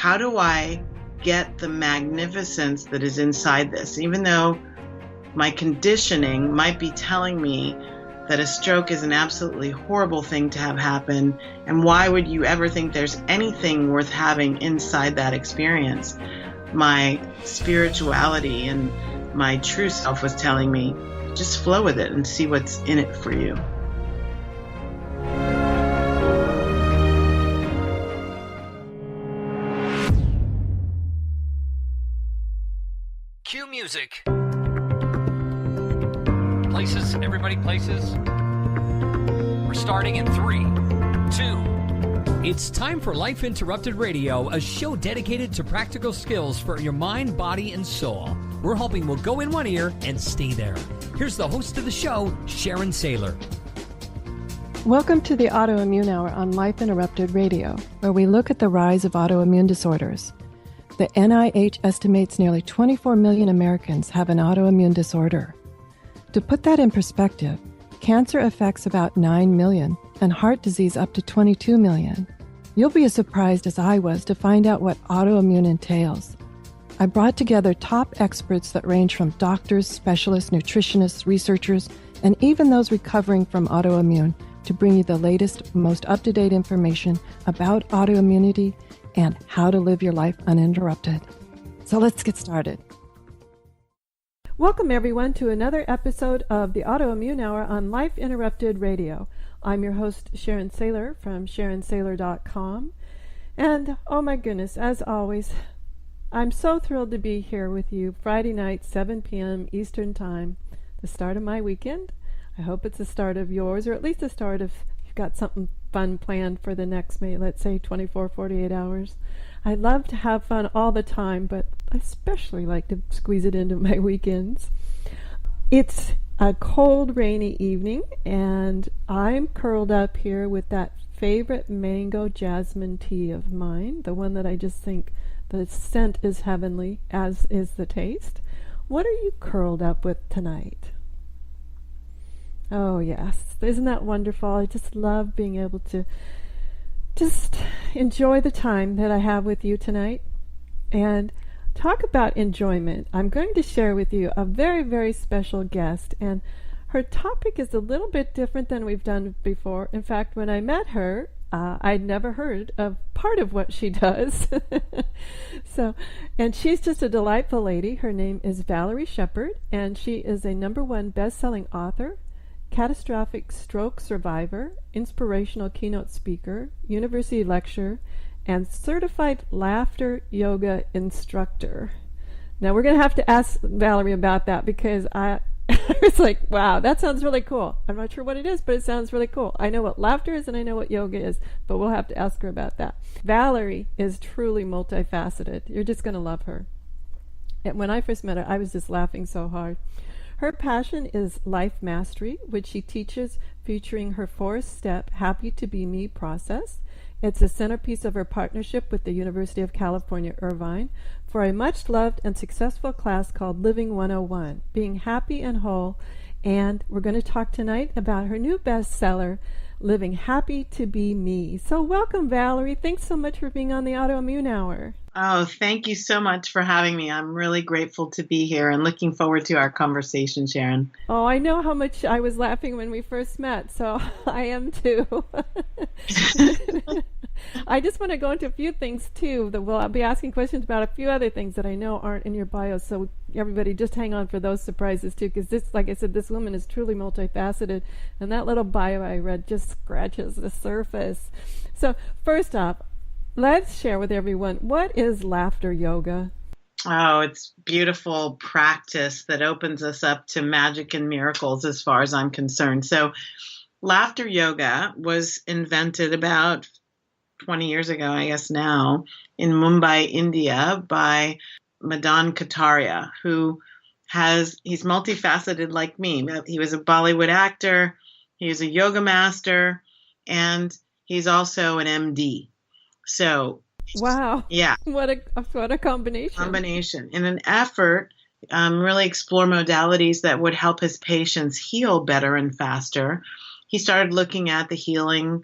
how do I get the magnificence that is inside this? Even though my conditioning might be telling me that a stroke is an absolutely horrible thing to have happen, and why would you ever think there's anything worth having inside that experience? My spirituality and my true self was telling me, just flow with it and see what's in it for you. Cue music. Places, everybody places. We're starting in 3, 2. It's time for Life Interrupted Radio, a show dedicated to practical skills for your mind, body, and soul. We're hoping we'll go in one ear and stay there. Here's the host of the show, Sharon Saylor. Welcome to the Autoimmune Hour on Life Interrupted Radio, where we look at the rise of autoimmune disorders. The NIH estimates nearly 24 million Americans have an autoimmune disorder. To put that in perspective, cancer affects about 9 million and heart disease up to 22 million. You'll be as surprised as I was to find out what autoimmune entails. I brought together top experts that range from doctors, specialists, nutritionists, researchers, and even those recovering from autoimmune to bring you the latest, most up-to-date information about autoimmunity and how to live your life uninterrupted. So let's get started. Welcome, everyone, to another episode of the Autoimmune Hour on Life Interrupted Radio. I'm your host, Sharon Saylor from SharonSaylor.com. And, oh my goodness, as always, I'm so thrilled to be here with you Friday night, 7 p.m. Eastern Time, the start of my weekend. I hope it's the start of yours, or at least the start of, you've got something fun planned for the next, maybe, let's say, 24, 48 hours. I love to have fun all the time, but I especially like to squeeze it into my weekends. It's a cold, rainy evening, and I'm curled up here with that favorite mango jasmine tea of mine, the one that I just think the scent is heavenly, as is the taste. What are you curled up with tonight? Oh, yes. Isn't that wonderful? I just love being able to just enjoy the time that I have with you tonight. And talk about enjoyment. I'm going to share with you a very, very special guest. And her topic is a little bit different than we've done before. In fact, when I met her, I'd never heard of part of what she does. And she's just a delightful lady. Her name is Valerie Sheppard, and she is a #1 best-selling author, catastrophic stroke survivor, inspirational keynote speaker, university lecturer, and certified laughter yoga instructor. Now we're going to have to ask Valerie about that, because I was like, wow, that sounds really cool. I'm not sure what it is, but it sounds really cool. I know what laughter is and I know what yoga is, but we'll have to ask her about that. Valerie is truly multifaceted. You're just going to love her. And when I first met her, I was just laughing so hard. Her passion is life mastery, which she teaches featuring her 4-step Happy to Be Me process. It's a centerpiece of her partnership with the University of California, Irvine, for a much-loved and successful class called Living 101, Being Happy and Whole. And we're going to talk tonight about her new bestseller, Living Happy to Be Me. So welcome, Valerie. Thanks so much for being on the Autoimmune Hour. Oh, thank you so much for having me. I'm really grateful to be here and looking forward to our conversation, Sharon. Oh, I know how much I was laughing when we first met, so I am too. I just want to go into a few things too, that I'll be asking questions about a few other things that I know aren't in your bio, so everybody just hang on for those surprises too, because this, like I said, this woman is truly multifaceted, and that little bio I read just scratches the surface. So first off, let's share with everyone, what is laughter yoga? Oh, it's beautiful practice that opens us up to magic and miracles as far as I'm concerned. So laughter yoga was invented about 20 years ago, I guess now, in Mumbai, India, by Madan Kataria, he's multifaceted like me. He was a Bollywood actor, he was a yoga master, and he's also an MD. So, wow. Yeah. What a combination. In an effort, really explore modalities that would help his patients heal better and faster. He started looking at the healing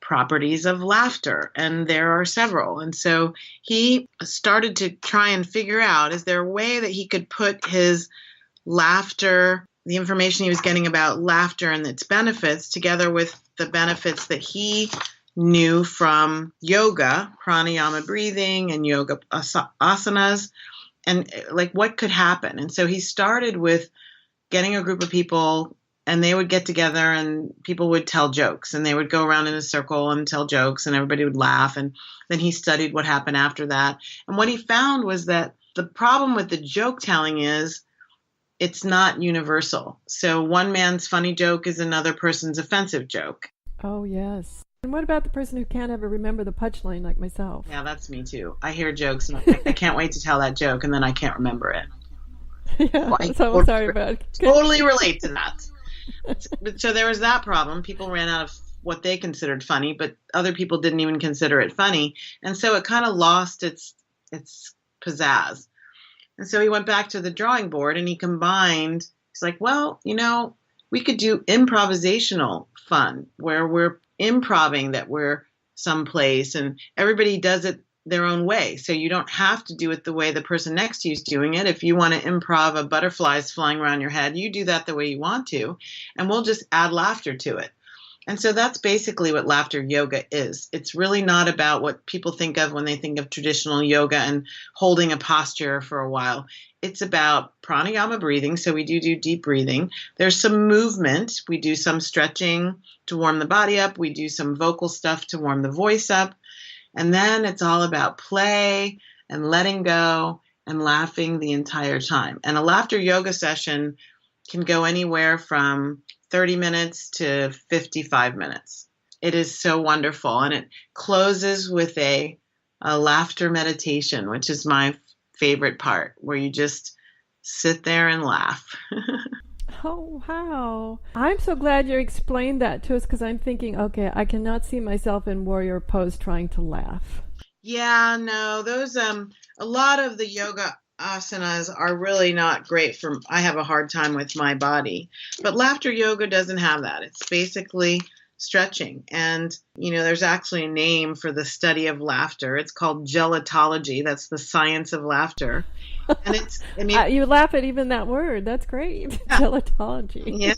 properties of laughter, and there are several. And so he started to try and figure out, is there a way that he could put his laughter, the information he was getting about laughter and its benefits, together with the benefits that he knew from yoga, pranayama breathing, and yoga asanas, and like what could happen. And so he started with getting a group of people, and they would get together and people would tell jokes, and they would go around in a circle and tell jokes, and everybody would laugh. And then he studied what happened after that. And what he found was that the problem with the joke telling is it's not universal. So one man's funny joke is another person's offensive joke. Oh, yes. And what about the person who can't ever remember the punchline like myself? Yeah, that's me too. I hear jokes and I can't wait to tell that joke, and then I can't remember it. Yeah, so sorry about it. Totally relate to that. So there was that problem. People ran out of what they considered funny, but other people didn't even consider it funny. And so it kind of lost its pizzazz. And so he went back to the drawing board and he combined, he's like, well, we could do improvisational fun where we're improving that we're someplace and everybody does it their own way. So you don't have to do it the way the person next to you is doing it. If you want to improv a butterflies flying around your head, you do that the way you want to, and we'll just add laughter to it. And so that's basically what laughter yoga is. It's really not about what people think of when they think of traditional yoga and holding a posture for a while. It's about pranayama breathing. So we do deep breathing. There's some movement. We do some stretching to warm the body up. We do some vocal stuff to warm the voice up. And then it's all about play and letting go and laughing the entire time. And a laughter yoga session can go anywhere from 30 minutes to 55 minutes. It is so wonderful. And it closes with a laughter meditation, which is my favorite part, where you just sit there and laugh. Oh, wow. I'm so glad you explained that to us, because I'm thinking, okay, I cannot see myself in warrior pose trying to laugh. Yeah, no, those, a lot of the yoga asanas are really not great for, I have a hard time with my body, but laughter yoga doesn't have that. It's basically stretching. And, there's actually a name for the study of laughter. It's called gelotology. That's the science of laughter. And it's, you laugh at even that word. That's great. Yeah. Gelotology. Yeah.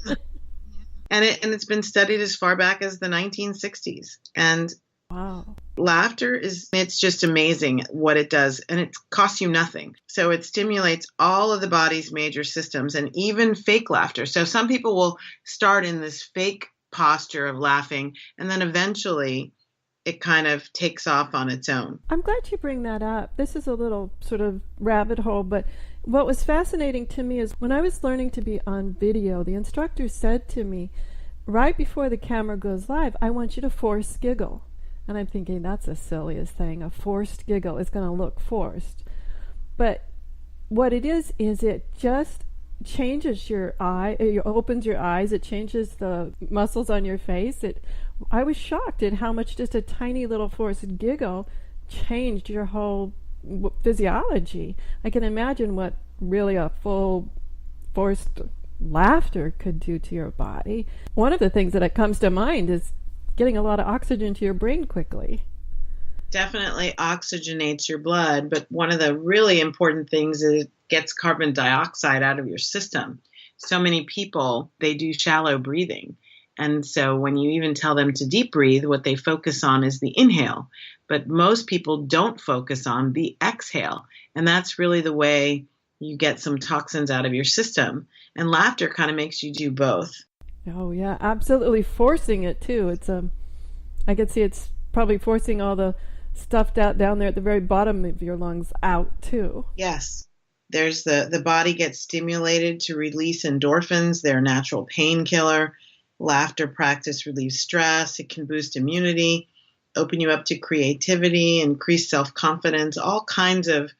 And it's been studied as far back as the 1960s. And wow. Laughter it's just amazing what it does, and it costs you nothing. So it stimulates all of the body's major systems, and even fake laughter. So some people will start in this fake posture of laughing, and then eventually it kind of takes off on its own. I'm glad you bring that up. This is a little sort of rabbit hole, but what was fascinating to me is when I was learning to be on video, the instructor said to me, right before the camera goes live, I want you to force giggle. And I'm thinking, that's the silliest thing. A forced giggle is going to look forced. But what it is it just changes your eye. It opens your eyes. It changes the muscles on your face. I was shocked at how much just a tiny little forced giggle changed your whole physiology. I can imagine what really a full forced laughter could do to your body. One of the things that comes to mind is getting a lot of oxygen to your brain quickly. Definitely oxygenates your blood, but one of the really important things is it gets carbon dioxide out of your system. So many people, they do shallow breathing. And so when you even tell them to deep breathe, what they focus on is the inhale. But most people don't focus on the exhale. And that's really the way you get some toxins out of your system. And laughter kind of makes you do both. Oh, yeah, absolutely. Forcing it, too. I could see it's probably forcing all the stuff down there at the very bottom of your lungs out, too. Yes. There's the body gets stimulated to release endorphins. They're a natural painkiller. Laughter practice relieves stress. It can boost immunity, open you up to creativity, increase self-confidence, all kinds of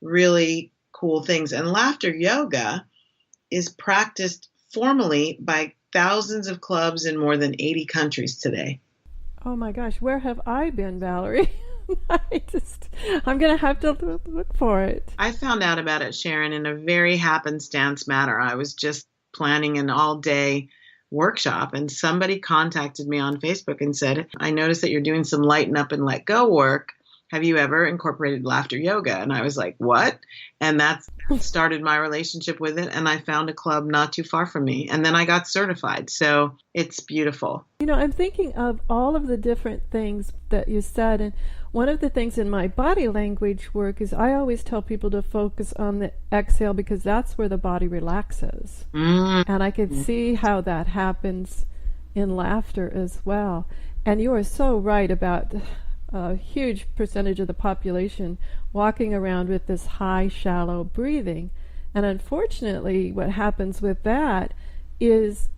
really cool things. And laughter yoga is practiced formally by thousands of clubs in more than 80 countries today. Oh my gosh, where have I been, Valerie? I'm going to have to look for it. I found out about it, Sharon, in a very happenstance manner. I was just planning an all-day workshop, and somebody contacted me on Facebook and said, I noticed that you're doing some lighten up and let go work. Have you ever incorporated laughter yoga? And I was like, what? And that started my relationship with it. And I found a club not too far from me. And then I got certified. So it's beautiful. You know, I'm thinking of all of the different things that you said. And one of the things in my body language work is I always tell people to focus on the exhale because that's where the body relaxes. And I can see how that happens in laughter as well. And you are so right about a huge percentage of the population walking around with this high, shallow breathing. And unfortunately, what happens with that is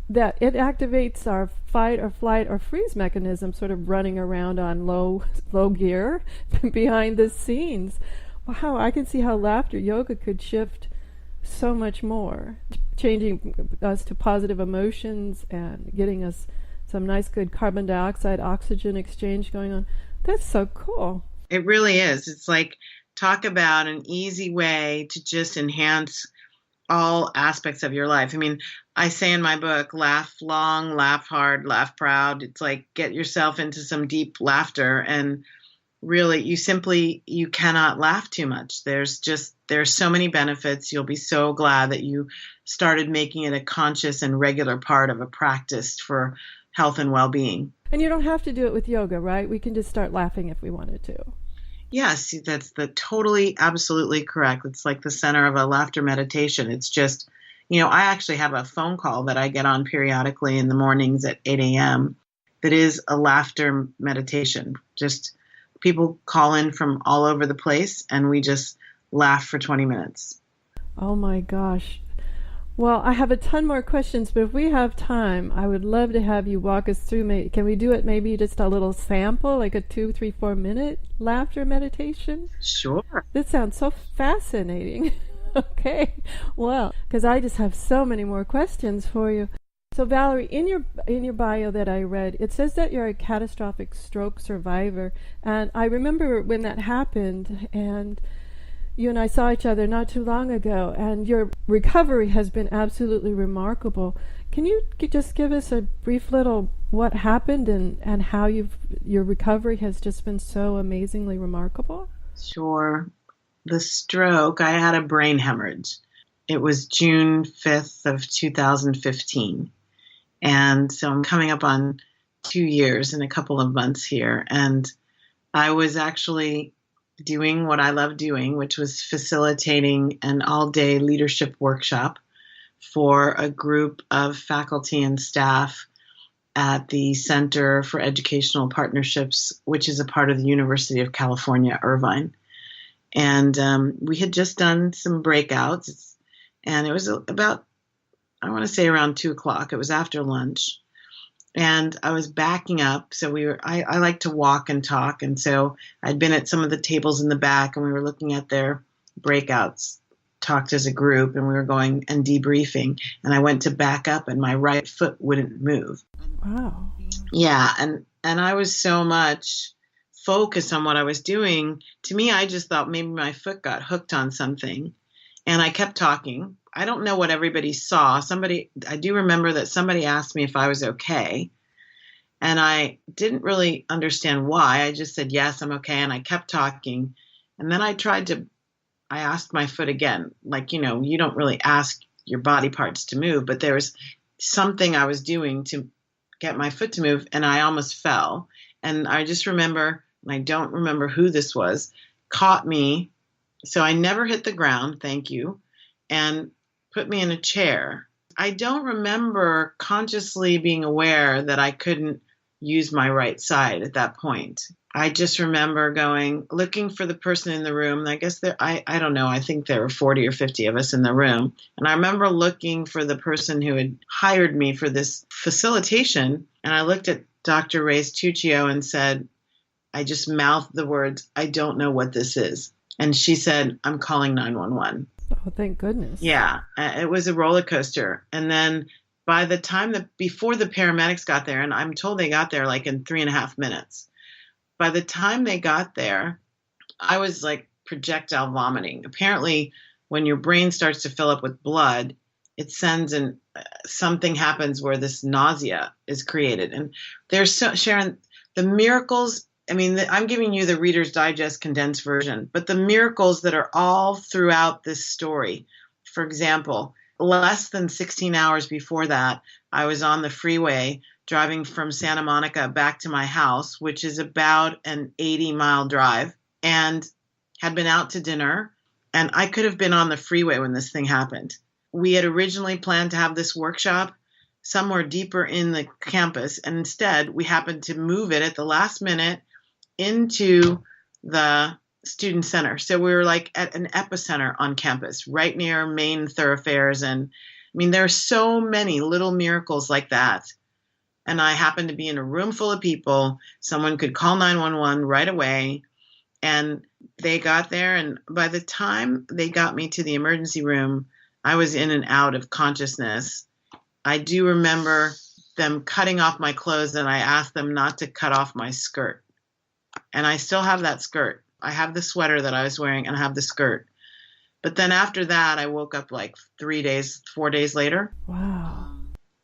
that it activates our fight or flight or freeze mechanism, sort of running around on low gear behind the scenes. Wow, I can see how laughter yoga could shift so much more, changing us to positive emotions and getting us some nice good carbon dioxide oxygen exchange going on. That's so cool. It really is. It's like, talk about an easy way to just enhance all aspects of your life. I mean, I say in my book, laugh long, laugh hard, laugh proud. It's like, get yourself into some deep laughter, and really you cannot laugh too much. There's so many benefits. You'll be so glad that you started making it a conscious and regular part of a practice for health and well-being. And you don't have to do it with yoga, right? We can just start laughing if we wanted to. Yes, that's totally, absolutely correct. It's like the center of a laughter meditation. It's just, I actually have a phone call that I get on periodically in the mornings at 8 a.m. that is a laughter meditation. Just people call in from all over the place, and we just laugh for 20 minutes. Oh my gosh. Well, I have a ton more questions, but if we have time, I would love to have you walk us through. Can we do it maybe just a little sample, like a 2, 3, 4 minute laughter meditation? Sure. This sounds so fascinating. Okay. Well, because I just have so many more questions for you. So Valerie, in your bio that I read, it says that you're a catastrophic stroke survivor. And I remember when that happened, and you and I saw each other not too long ago, and your recovery has been absolutely remarkable. Can you just give us a brief little what happened and how your recovery has just been so amazingly remarkable? Sure. The stroke, I had a brain hemorrhage. It was June 5th of 2015. And so I'm coming up on 2 years in a couple of months here. And I was actually doing what I love doing, which was facilitating an all-day leadership workshop for a group of faculty and staff at the Center for Educational Partnerships, which is a part of the University of California, Irvine. And we had just done some breakouts, and it was about, I want to say around 2 o'clock. It was after lunch. And I was backing up. So I like to walk and talk. And so I'd been at some of the tables in the back, and we were looking at their breakouts, talked as a group, and we were going and debriefing. And I went to back up, and my right foot wouldn't move. Wow. Yeah. And I was so much focused on what I was doing. To me, I just thought maybe my foot got hooked on something. And I kept talking. I don't know what everybody saw. I do remember that somebody asked me if I was okay. And I didn't really understand why. I just said, yes, I'm okay. And I kept talking. And then I asked my foot again. Like, you don't really ask your body parts to move, but there was something I was doing to get my foot to move, and I almost fell. And I just remember, and I don't remember who this was, caught me. So I never hit the ground, thank you, and put me in a chair. I don't remember consciously being aware that I couldn't use my right side at that point. I just remember looking for the person in the room. I guess I don't know, I think there were 40 or 50 of us in the room. And I remember looking for the person who had hired me for this facilitation. And I looked at Dr. Reyes Tuccio and said, I just mouthed the words, I don't know what this is. And she said, I'm calling 911. Oh, thank goodness. Yeah, it was a roller coaster. And then by the time before the paramedics got there, and I'm told they got there like in 3.5 minutes, by the time they got there, I was like projectile vomiting. Apparently, when your brain starts to fill up with blood, it sends and something happens where this nausea is created. And there's Sharon, the miracles. I mean, I'm giving you the Reader's Digest condensed version, but the miracles that are all throughout this story. For example, less than 16 hours before that, I was on the freeway driving from Santa Monica back to my house, which is about an 80-mile drive, and had been out to dinner. And I could have been on the freeway when this thing happened. We had originally planned to have this workshop somewhere deeper in the campus, and instead we happened to move it at the last minute into the student center. So we were like at an epicenter on campus, right near main thoroughfares. And I mean, there are so many little miracles like that. And I happened to be in a room full of people. Someone could call 911 right away. And they got there. And by the time they got me to the emergency room, I was in and out of consciousness. I do remember them cutting off my clothes, and I asked them not to cut off my skirt. And I still have that skirt. I have the sweater that I was wearing, and I have the skirt. But then after that, I woke up like 4 days later. Wow.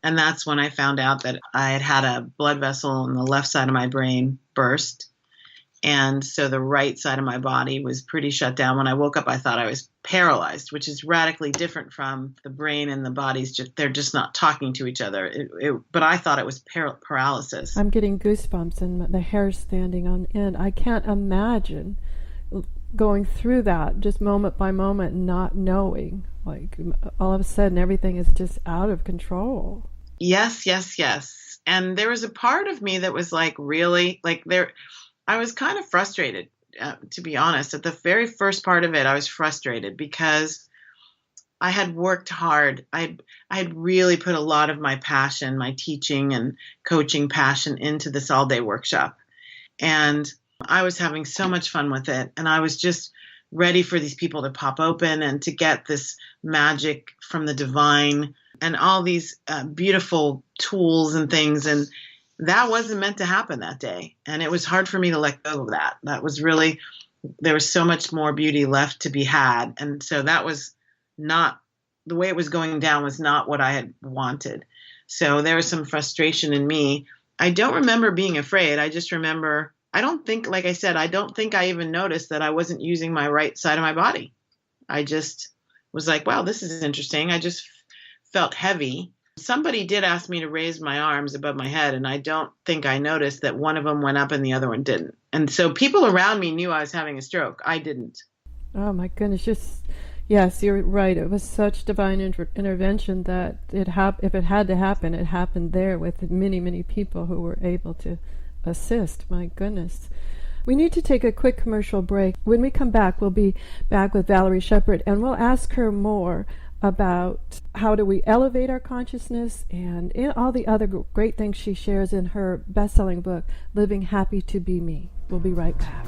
And that's when I found out that I had had a blood vessel on the left side of my brain burst. And so the right side of my body was pretty shut down. When I woke up, I thought I was paralyzed, which is radically different from the brain and the body's they're just not talking to each other. But I thought it was paralysis. I'm getting goosebumps and the hair standing on end. I can't imagine going through that just moment by moment, not knowing, like all of a sudden everything is just out of control. Yes. And there was a part of me that was like, really, like I was kind of frustrated, to be honest. At the very first part of it, I was frustrated because I had worked hard. I had really put a lot of my passion, my teaching and coaching passion into this all-day workshop. And I was having so much fun with it. And I was just ready for these people to pop open and to get this magic from the divine and all these beautiful tools and things. And that wasn't meant to happen that day. And it was hard for me to let go of that. That was really, there was so much more beauty left to be had. And so that was not, the way it was going down was not what I had wanted. So there was some frustration in me. I don't remember being afraid. I just remember, I don't think I even noticed that I wasn't using my right side of my body. I just was like, wow, this is interesting. I just felt heavy. Somebody did ask me to raise my arms above my head, and I don't think I noticed that one of them went up and the other one didn't. And so people around me knew I was having a stroke. I didn't. Oh, my goodness. Yes, you're right. It was such divine intervention that if it had to happen, it happened there with many, many people who were able to assist. My goodness. We need to take a quick commercial break. When we come back, we'll be back with Valerie Sheppard, and we'll ask her more about how do we elevate our consciousness and all the other great things she shares in her best-selling book, Living Happy to Be Me. We'll be right back.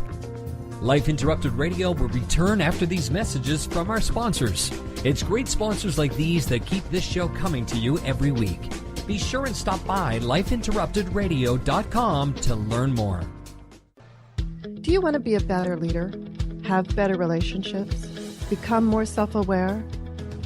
Life Interrupted Radio will return after these messages from our sponsors. It's great sponsors like these that keep this show coming to you every week. Be sure and stop by lifeinterruptedradio.com to learn more. Do you want to be a better leader? Have better relationships? Become more self-aware?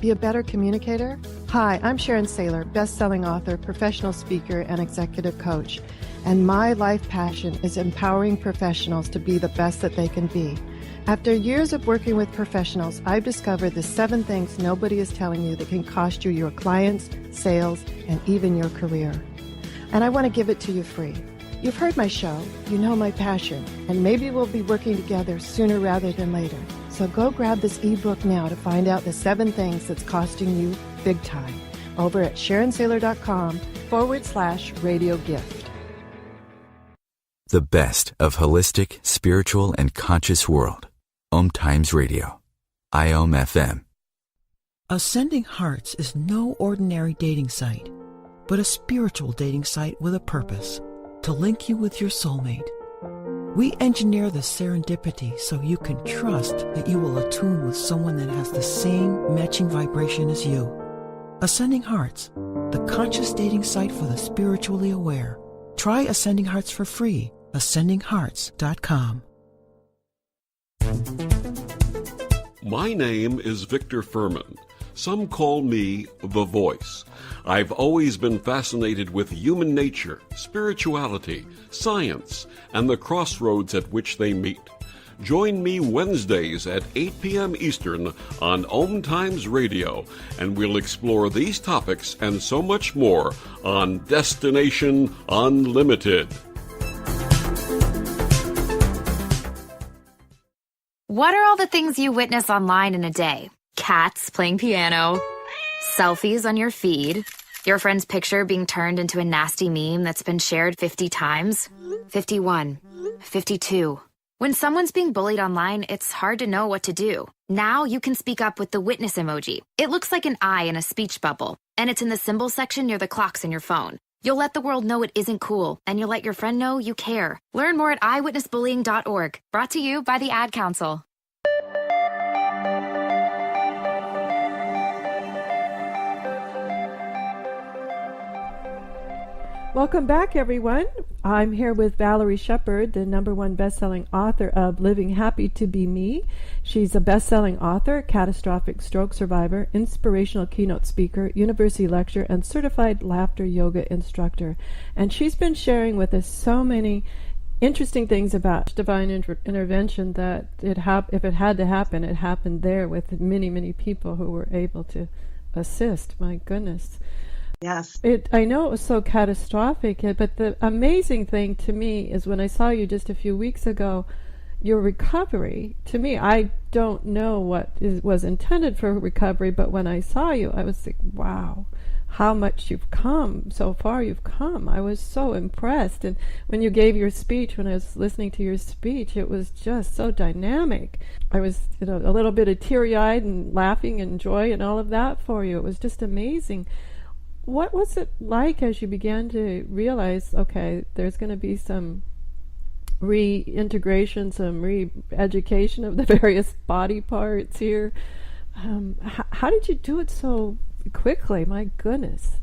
Be a better communicator? Hi, I'm Sharon Saylor, best-selling author, professional speaker, and executive coach. And my life passion is empowering professionals to be the best that they can be. After years of working with professionals, I've discovered the 7 things nobody is telling you that can cost you your clients, sales, and even your career. And I want to give it to you free. You've heard my show, you know my passion, and maybe we'll be working together sooner rather than later. So go grab this ebook now to find out the 7 things that's costing you big time over at SharonSaylor.com/radio gift. The best of holistic, spiritual, and conscious world. OMTimes Radio. IOM FM. Ascending Hearts is no ordinary dating site, but a spiritual dating site with a purpose, to link you with your soulmate. We engineer the serendipity so you can trust that you will attune with someone that has the same matching vibration as you. Ascending Hearts, the conscious dating site for the spiritually aware. Try Ascending Hearts for free. AscendingHearts.com. My name is Victor Furman, Some call me the Voice. I've always been fascinated with human nature, spirituality, science, and the crossroads at which they meet. Join me Wednesdays at 8 p.m. Eastern on OMTimes Radio, and we'll explore these topics and so much more on Destination Unlimited. What are all the things you witness online in a day? Cats playing piano, selfies on your feed, your friend's picture being turned into a nasty meme that's been shared 50 times, 51, 52. When someone's being bullied online, it's hard to know what to do. Now you can speak up with the witness emoji. It looks like an eye in a speech bubble, and it's in the symbol section near the clocks in your phone. You'll let the world know it isn't cool, and you'll let your friend know you care. Learn more at eyewitnessbullying.org. Brought to you by the Ad Council. Welcome back, everyone. I'm here with Valerie Sheppard, the #1 best-selling author of Living Happy to Be Me. She's a best-selling author, catastrophic stroke survivor, inspirational keynote speaker, university lecturer, and certified laughter yoga instructor. And she's been sharing with us so many interesting things about divine intervention that if it had to happen, it happened there with many, many people who were able to assist. My goodness. Yes. I know it was so catastrophic, but the amazing thing to me is when I saw you just a few weeks ago, your recovery, to me, I don't know what was intended for recovery, but when I saw you, I was like, wow, how much you've come, so far you've come. I was so impressed. And when you gave your speech, when I was listening to your speech, it was just so dynamic. I was, a little bit of teary-eyed and laughing and joy and all of that for you. It was just amazing. What was it like as you began to realize, okay, there's going to be some reintegration, some re-education of the various body parts here? How did you do it so quickly? My goodness.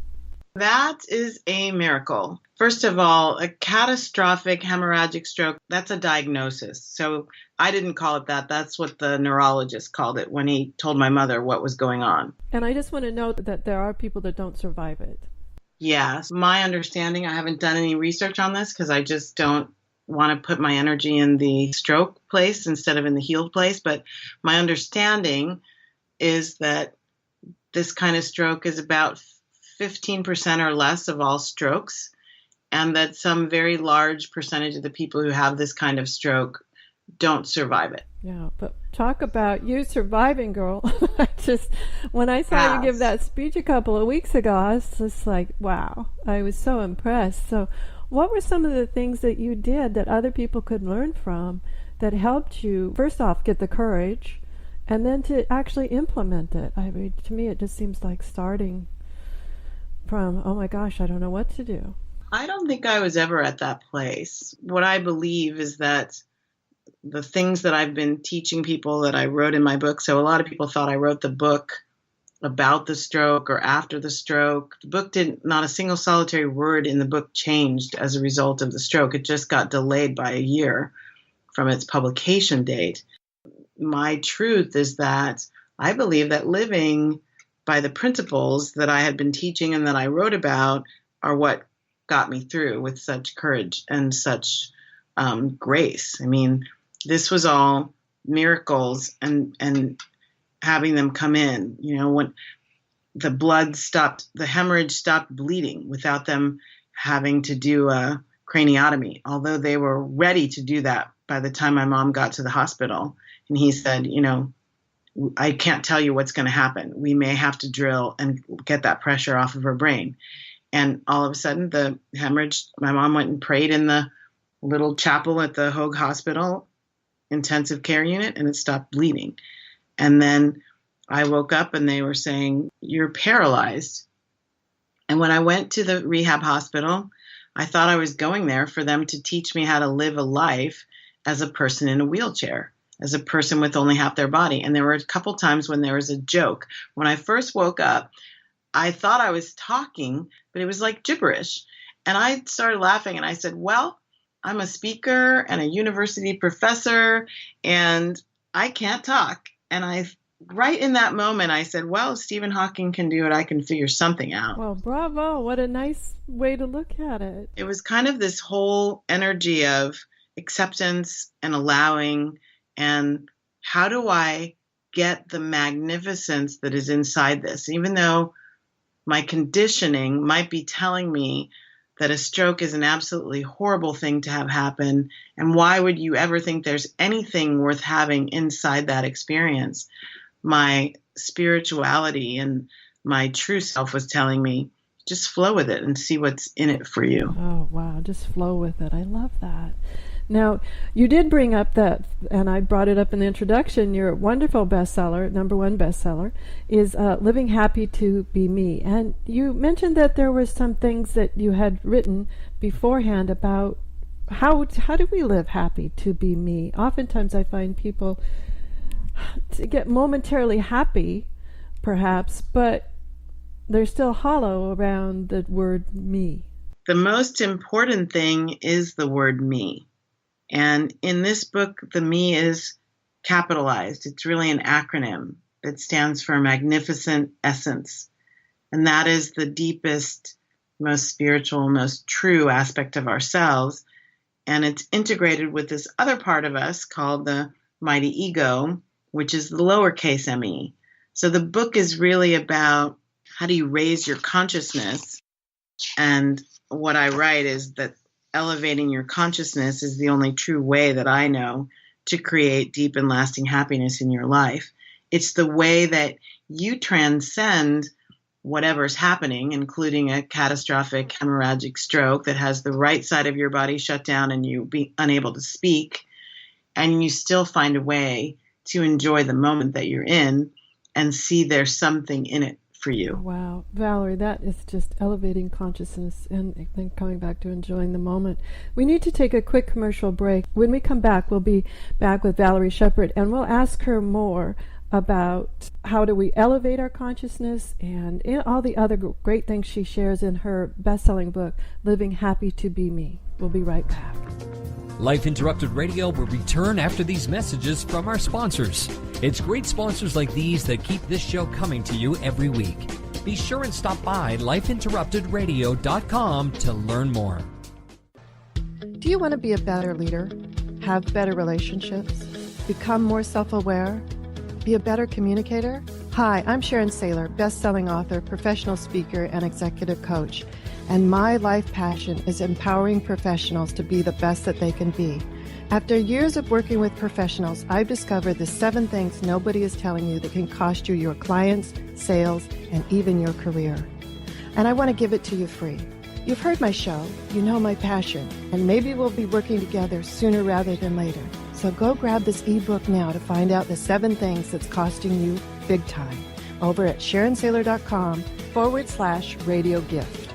That is a miracle. First of all, a catastrophic hemorrhagic stroke, that's a diagnosis. So I didn't call it that. That's what the neurologist called it when he told my mother what was going on. And I just want to note that there are people that don't survive it. Yes. My understanding, I haven't done any research on this because I just don't want to put my energy in the stroke place instead of in the healed place. But my understanding is that this kind of stroke is about 15% or less of all strokes, and that some very large percentage of the people who have this kind of stroke don't survive it. Yeah, but talk about you surviving, girl. When I saw you give that speech a couple of weeks ago, I was just like, wow, I was so impressed. So what were some of the things that you did that other people could learn from that helped you, first off, get the courage, and then to actually implement it? I mean, to me, it just seems like starting from, oh my gosh, I don't know what to do. I don't think I was ever at that place. What I believe is that the things that I've been teaching people that I wrote in my book, so a lot of people thought I wrote the book about the stroke or after the stroke. The book not a single solitary word in the book changed as a result of the stroke. It just got delayed by a year from its publication date. My truth is that I believe that living by the principles that I had been teaching and that I wrote about are what got me through with such courage and such grace. I mean, this was all miracles and having them come in, when the blood stopped, the hemorrhage stopped bleeding without them having to do a craniotomy, although they were ready to do that by the time my mom got to the hospital. And he said, I can't tell you what's going to happen. We may have to drill and get that pressure off of her brain. And all of a sudden, the hemorrhage, my mom went and prayed in the little chapel at the Hoag Hospital intensive care unit, and it stopped bleeding. And then I woke up and they were saying, you're paralyzed. And when I went to the rehab hospital, I thought I was going there for them to teach me how to live a life as a person in a wheelchair, as a person with only half their body. And there were a couple times when there was a joke. When I first woke up, I thought I was talking, but it was like gibberish. And I started laughing and I said, well, I'm a speaker and a university professor and I can't talk. And I right in that moment, I said, well, if Stephen Hawking can do it, I can figure something out. Well, bravo. What a nice way to look at it. It was kind of this whole energy of acceptance and allowing, and how do I get the magnificence that is inside this, even though my conditioning might be telling me that a stroke is an absolutely horrible thing to have happen, and why would you ever think there's anything worth having inside that experience? My spirituality and my true self was telling me, just flow with it and see what's in it for you. Oh, wow. Just flow with it. I love that. Now, you did bring up that, and I brought it up in the introduction, your wonderful bestseller, #1 bestseller, is Living Happy to Be Me. And you mentioned that there were some things that you had written beforehand about how do we live happy to be me. Oftentimes I find people to get momentarily happy, perhaps, but they're still hollow around the word me. The most important thing is the word me. And in this book, the me is capitalized. It's really an acronym that stands for magnificent essence. And that is the deepest, most spiritual, most true aspect of ourselves. And it's integrated with this other part of us called the mighty ego, which is the lowercase me. So the book is really about how do you raise your consciousness. And what I write is that elevating your consciousness is the only true way that I know to create deep and lasting happiness in your life. It's the way that you transcend whatever's happening, including a catastrophic hemorrhagic stroke that has the right side of your body shut down and you be unable to speak, and you still find a way to enjoy the moment that you're in and see there's something in it for you. Wow. Valerie, that is just elevating consciousness and then coming back to enjoying the moment. We need to take a quick commercial break. When we come back, we'll be back with Valerie Sheppard, and we'll ask her more about how do we elevate our consciousness and all the other great things she shares in her best-selling book, Living Happy to Be Me. We'll be right back. Life Interrupted Radio will return after these messages from our sponsors. It's great sponsors like these that keep this show coming to you every week. Be sure and stop by lifeinterruptedradio.com to learn more. Do you want to be a better leader? Have better relationships? Become more self-aware? Be a better communicator? Hi, I'm Sharon Saylor, best-selling author, professional speaker, and executive coach. And my life passion is empowering professionals to be the best that they can be. After years of working with professionals, I've discovered the 7 things nobody is telling you that can cost you your clients, sales, and even your career. And I want to give it to you free. You've heard my show, you know my passion, and maybe we'll be working together sooner rather than later. So go grab this ebook now to find out the 7 things that's costing you big time over at SharonSaylor.com/radio gift.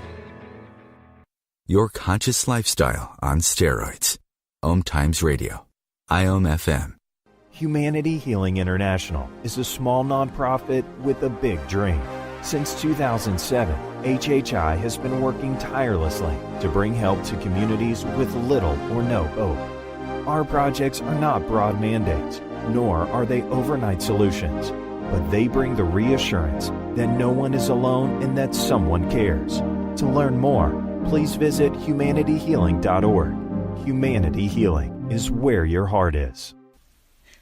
Your conscious lifestyle on steroids. OMTimes Radio. IOM FM. Humanity Healing International is a small nonprofit with a big dream. Since 2007, HHI has been working tirelessly to bring help to communities with little or no hope. Our projects are not broad mandates, nor are they overnight solutions, but they bring the reassurance that no one is alone and that someone cares. To learn more, please visit humanityhealing.org. Humanity Healing is where your heart is.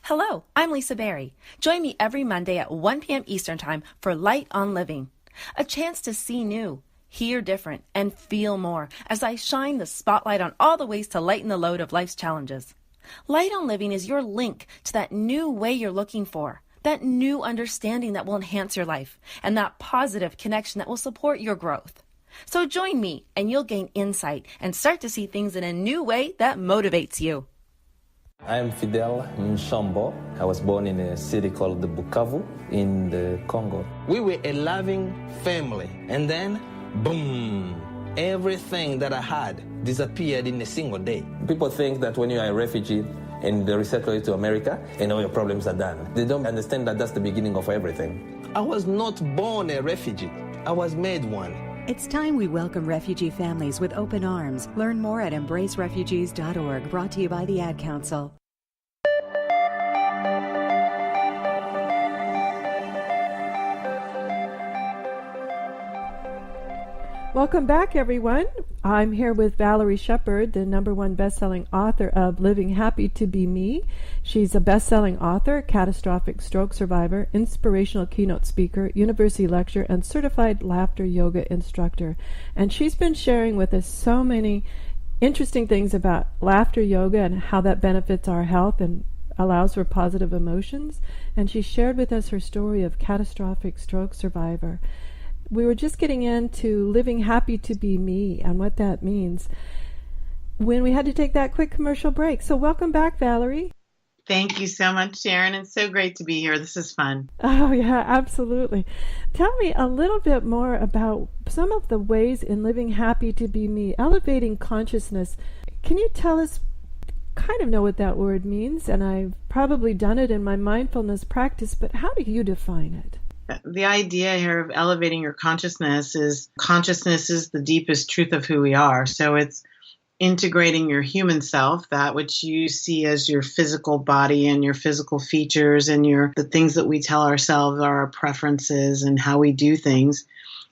Hello, I'm Lisa Berry. Join me every Monday at 1 p.m. Eastern Time for Light on Living. A chance to see new, hear different, and feel more as I shine the spotlight on all the ways to lighten the load of life's challenges. Light on Living is your link to that new way you're looking for, that new understanding that will enhance your life, and that positive connection that will support your growth. So join me and you'll gain insight and start to see things in a new way that motivates you. I am Fidel Mshombo. I was born in a city called the Bukavu in the Congo. We were a loving family, and then, boom, everything that I had disappeared in a single day. People think that when you are a refugee and they resettle you to America and all your problems are done. They don't understand that that's the beginning of everything. I was not born a refugee. I was made one. It's time we welcome refugee families with open arms. Learn more at embracerefugees.org, brought to you by the Ad Council. Welcome back, everyone. I'm here with Valerie Sheppard, the #1 best-selling author of Living Happy to Be Me. She's a best-selling author, catastrophic stroke survivor, inspirational keynote speaker, university lecturer, and certified laughter yoga instructor. And she's been sharing with us so many interesting things about laughter yoga and how that benefits our health and allows for positive emotions. And she shared with us her story of catastrophic stroke survivor. We were just getting into living happy to be me and what that means when we had to take that quick commercial break. So welcome back, Valerie. Thank you so much, Sharon. It's so great to be here. This is fun. Oh, yeah, absolutely. Tell me a little bit more about some of the ways in living happy to be me, elevating consciousness. Can you tell us, kind of know what that word means, and I've probably done it in my mindfulness practice, but how do you define it? The idea here of elevating your consciousness is the deepest truth of who we are. So it's integrating your human self, that which you see as your physical body and your physical features and the things that we tell ourselves are our preferences and how we do things,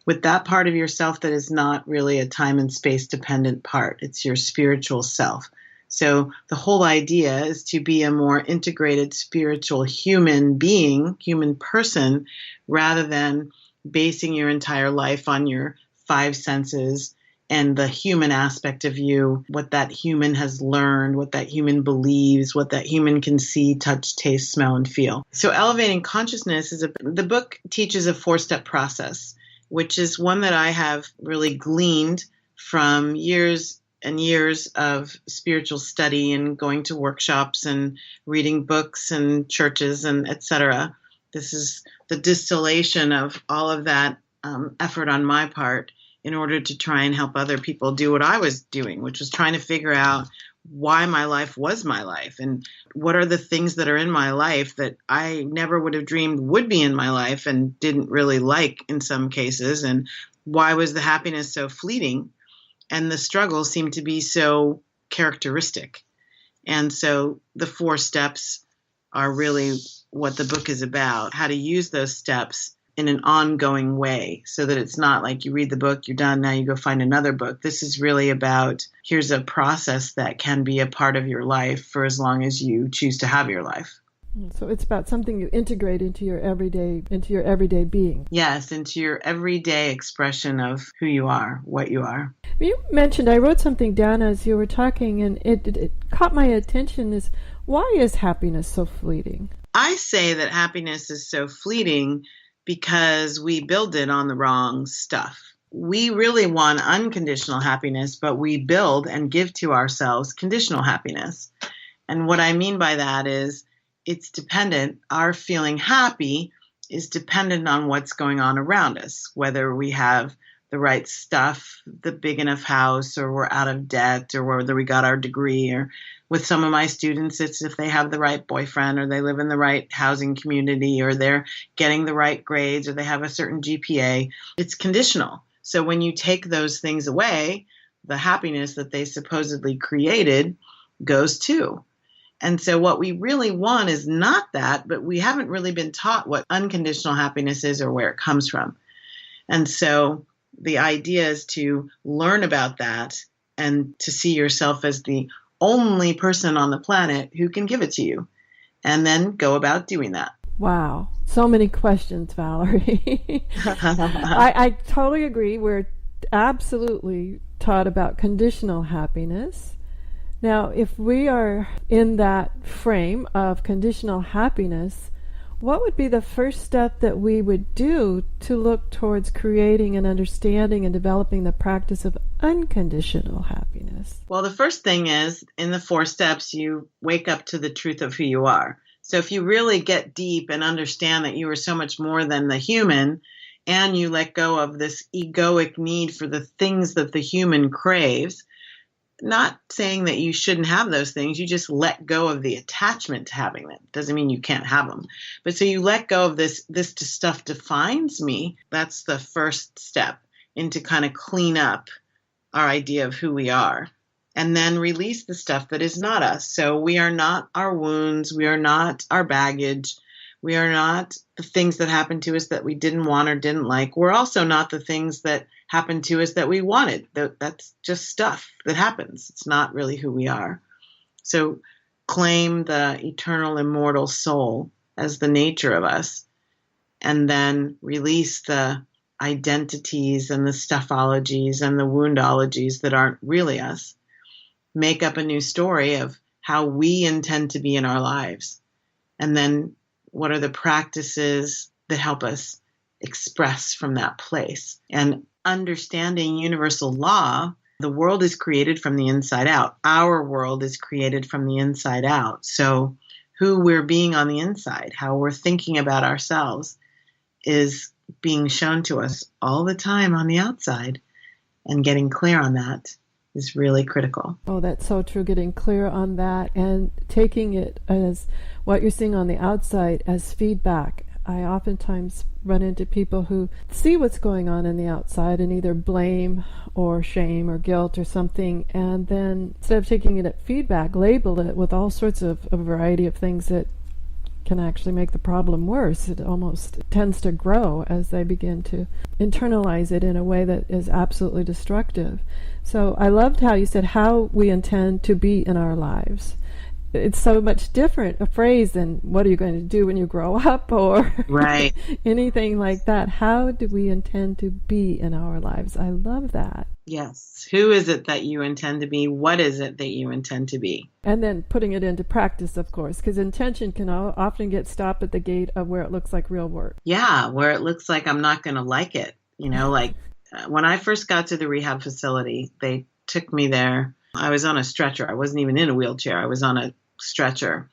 with that part of yourself that is not really a time and space dependent part. It's your spiritual self. So the whole idea is to be a more integrated spiritual human being, human person, rather than basing your entire life on your 5 senses and the human aspect of you, what that human has learned, what that human believes, what that human can see, touch, taste, smell, and feel. So elevating consciousness the book teaches a 4-step process, which is one that I have really gleaned from years and years of spiritual study and going to workshops and reading books and churches and etc. This is the distillation of all of that effort on my part in order to try and help other people do what I was doing, which was trying to figure out why my life was my life and what are the things that are in my life that I never would have dreamed would be in my life and didn't really like in some cases, and why was the happiness so fleeting and the struggle seemed to be so characteristic. And so the 4 steps are really what the book is about, how to use those steps in an ongoing way so that it's not like you read the book, you're done, now you go find another book. This is really about, here's a process that can be a part of your life for as long as you choose to have your life. So it's about something you integrate into your everyday being. Yes, into your everyday expression of who you are, what you are. You mentioned, I wrote something down as you were talking, and it caught my attention, is why is happiness so fleeting? I say that happiness is so fleeting because we build it on the wrong stuff. We really want unconditional happiness, but we build and give to ourselves conditional happiness. And what I mean by that is it's dependent. Our feeling happy is dependent on what's going on around us, whether we have the right stuff, the big enough house, or we're out of debt, or whether we got our degree. Or with some of my students, it's if they have the right boyfriend, or they live in the right housing community, or they're getting the right grades, or they have a certain GPA. It's conditional. So when you take those things away, the happiness that they supposedly created goes too. And so what we really want is not that, but we haven't really been taught what unconditional happiness is or where it comes from. And so the idea is to learn about that and to see yourself as the only person on the planet who can give it to you, and then go about doing that. Wow. So many questions, Valerie. I totally agree. We're absolutely taught about conditional happiness. Now, if we are in that frame of conditional happiness, what would be the first step that we would do to look towards creating and understanding and developing the practice of unconditional happiness? Well, the first thing is, in the 4 steps, you wake up to the truth of who you are. So if you really get deep and understand that you are so much more than the human, and you let go of this egoic need for the things that the human craves, not saying that you shouldn't have those things, you just let go of the attachment to having them. Doesn't mean you can't have them. But so you let go of this stuff defines me. That's the first step into kind of clean up our idea of who we are. And then release the stuff that is not us. So we are not our wounds. We are not our baggage. We are not the things that happened to us that we didn't want or didn't like. We're also not the things that happened to us that we wanted. That's just stuff that happens. It's not really who we are. So claim the eternal, immortal soul as the nature of us, and then release the identities and the stuffologies and the woundologies that aren't really us. Make up a new story of how we intend to be in our lives. And then what are the practices that help us express from that place? And understanding universal law, the world is created from the inside out. Our world is created from the inside out. So who we're being on the inside, how we're thinking about ourselves, is being shown to us all the time on the outside. And getting clear on that is really critical. Oh, that's so true. Getting clear on that and taking it as what you're seeing on the outside as feedback. I oftentimes run into people who see what's going on in the outside and either blame or shame or guilt or something, and then instead of taking it at feedback, label it with all sorts of a variety of things that can actually make the problem worse. It almost tends to grow as they begin to internalize it in a way that is absolutely destructive. So I loved how you said how we intend to be in our lives. It's so much different a phrase than what are you going to do when you grow up or right. anything like that. How do we intend to be in our lives? I love that. Yes. Who is it that you intend to be? What is it that you intend to be? And then putting it into practice, of course, because intention can often get stopped at the gate of where it looks like real work. Yeah, where it looks like I'm not going to like it. Like when I first got to the rehab facility, they took me there. I was on a stretcher. I wasn't even in a wheelchair. I was on a stretcher.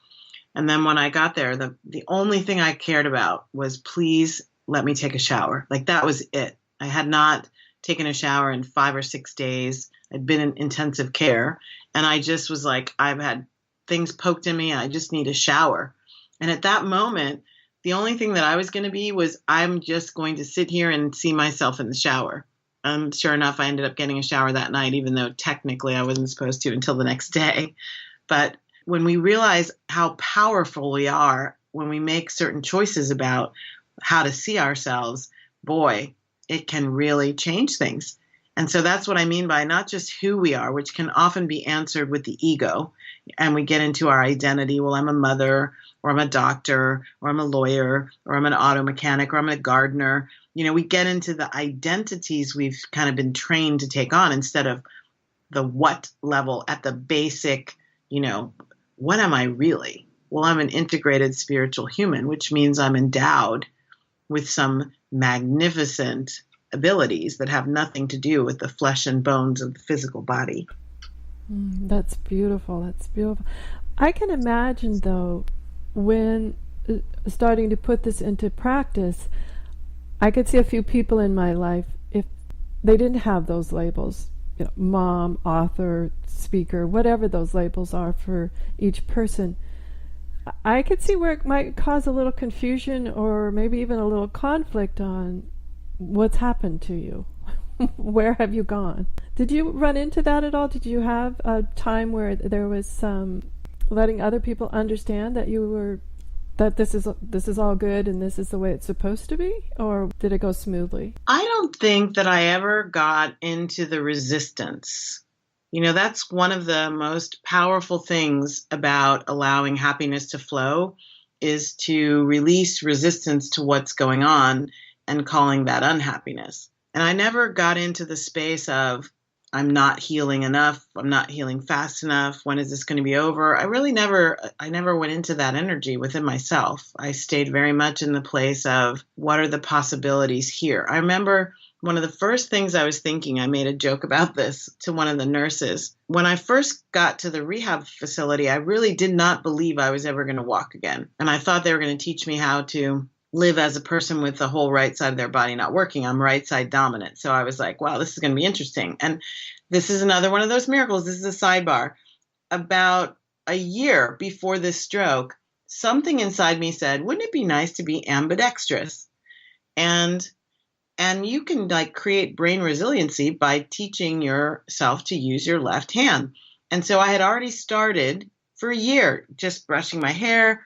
And then when I got there, the only thing I cared about was, please let me take a shower. Like that was it. I had not taken a shower in 5 or 6 days. I'd been in intensive care. And I just was like, I've had things poked in me. I just need a shower. And at that moment, the only thing that I was going to be was, I'm just going to sit here and see myself in the shower. And sure enough, I ended up getting a shower that night, even though technically I wasn't supposed to until the next day. But when we realize how powerful we are, when we make certain choices about how to see ourselves, boy, it can really change things. And so that's what I mean by not just who we are, which can often be answered with the ego. And we get into our identity. Well, I'm a mother, or I'm a doctor, or I'm a lawyer, or I'm an auto mechanic, or I'm a gardener. We get into the identities we've kind of been trained to take on instead of the what level at the basic, what am I really? Well, I'm an integrated spiritual human, which means I'm endowed with some magnificent abilities that have nothing to do with the flesh and bones of the physical body. That's beautiful. That's beautiful. I can imagine, though, when starting to put this into practice, I could see a few people in my life, if they didn't have those labels, mom, author, speaker, whatever those labels are for each person, I could see where it might cause a little confusion or maybe even a little conflict on what's happened to you. Where have you gone? Did you run into that at all? Did you have a time where there was some letting other people understand that you were, that this is all good and this is the way it's supposed to be? Or did it go smoothly? I don't think that I ever got into the resistance. That's one of the most powerful things about allowing happiness to flow, is to release resistance to what's going on and calling that unhappiness. And I never got into the space of, I'm not healing enough, I'm not healing fast enough, when is this going to be over? I never went into that energy within myself. I stayed very much in the place of, what are the possibilities here? I remember one of the first things I was thinking, I made a joke about this to one of the nurses. When I first got to the rehab facility, I really did not believe I was ever going to walk again. And I thought they were going to teach me how to live as a person with the whole right side of their body not working. I'm right side dominant. So I was like, wow, this is going to be interesting. And this is another one of those miracles. This is a sidebar. About a year before this stroke, something inside me said, wouldn't it be nice to be ambidextrous? And you can create brain resiliency by teaching yourself to use your left hand. And so I had already started for a year, just brushing my hair,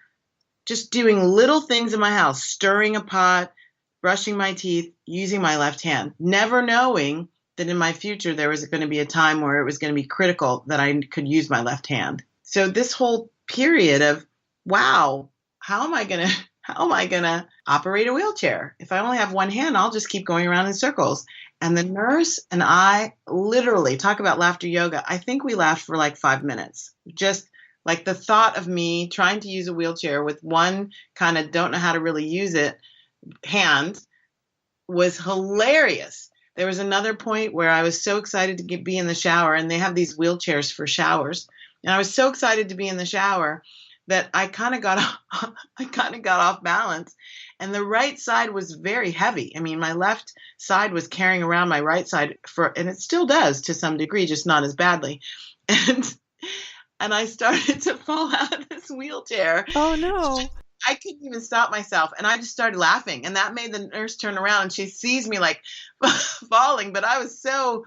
just doing little things in my house, stirring a pot, brushing my teeth, using my left hand, never knowing that in my future there was going to be a time where it was going to be critical that I could use my left hand. So this whole period of, wow, how am I going to operate a wheelchair? If I only have one hand, I'll just keep going around in circles. And the nurse and I literally, talk about laughter yoga, I think we laughed for like 5 minutes. Just like the thought of me trying to use a wheelchair with one kind of don't know how to really use it hand was hilarious. There was another point where I was so excited to be in the shower, and they have these wheelchairs for showers. And I was so excited to be in the shower that I kind of got off balance, and the right side was very heavy. I mean, my left side was carrying around my right side and it still does to some degree, just not as badly. And I started to fall out of this wheelchair. Oh no. I couldn't even stop myself, and I just started laughing, and that made the nurse turn around, and she sees me like falling, but I was so,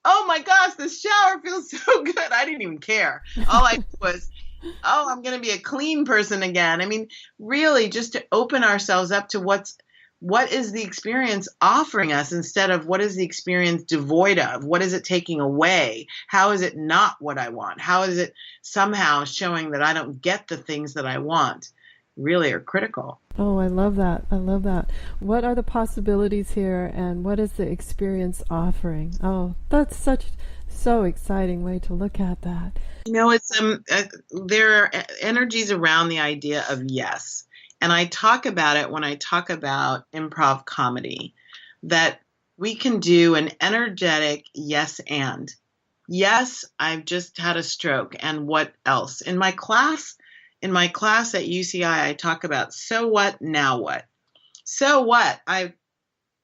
oh my gosh, this shower feels so good. I didn't even care. All I did was, oh, I'm going to be a clean person again. I mean, really just to open ourselves up to what is the experience offering us instead of what is the experience devoid of? What is it taking away? How is it not what I want? How is it somehow showing that I don't get the things that I want? Really are critical. Oh, I love that. I love that. What are the possibilities here, and what is the experience offering? Oh, that's so exciting way to look at that. You know, it's there are energies around the idea of yes. And I talk about it when I talk about improv comedy, that we can do an energetic yes and. Yes, I've just had a stroke, and what else? In my class at UCI, I talk about, so what, now what? So what? I